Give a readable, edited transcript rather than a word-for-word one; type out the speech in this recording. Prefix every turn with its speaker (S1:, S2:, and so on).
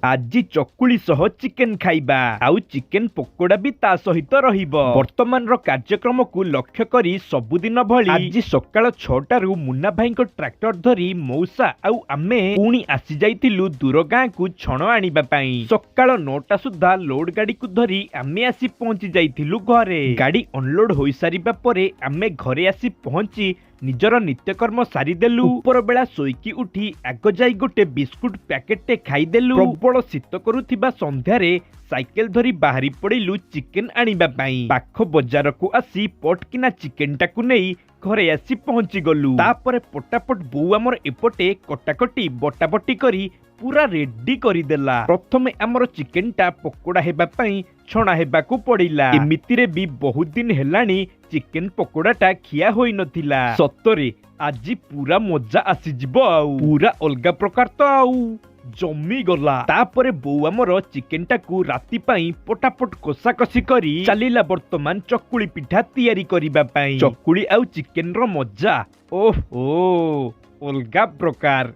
S1: आज चकुली सह चिकेन खाइबा आउ चिकेन पकोड़ा भी ता सहित रहिबो। वर्तमान रो कार्यक्रम को लक्ष्य करी सबुदिन भली आज सकाळ 6टारू मुन्ना भाई को ट्रैक्टर धरी मौसा आउ आमे पुणी आसी जाइथिलु दूर गाँ को छण आनिबा पई। सकाळ 9टा सुद्धा लोड गाड़ी को धरी आमे आसी पहुंची जाइथिलु घरे। गाड़ी अनलोड होई सारिबा परे आमे घरे आसी पहुंची निजर नित्यकर्म सारी देलु। ऊपर बेला सोईकी उठी आग जाई गोटे बिस्कुट पैकेटे खाईदेलु। प्रबल शीत करुथिबा संध्यारे साइकेल धरी बाहरी पड़िलु चिकेन आनिबा पई। पाख बजार को आसी पटकिना चिकेन टाकु नेई घरे आसी पहुंची गलु। तापरे पटापट बो आमर एपटे कटाकटी बटाबटी करी पूरा रेडी करिदेला। प्रथमे आमर चिकेन टा पकोड़ा हेबा पई छणा हेबाकू पड़िला। एमितिरे भी बहुत दिन हेलानी चिकेन पकोड़ा टा खिया होई नथिला। सतरे आज पूरा मजा आसी जिवो आउ पूरा अलगा प्रकार तो आउ जमी गला। तापरे बो आमर चिकेन टाकू राती पई पटापट कोसा कसी करी चलीला वर्तमान चकुली पिठा तैयारी करिबा पई। चकुली आउ चिकेन रो मजा ओहो अलगा प्रकार।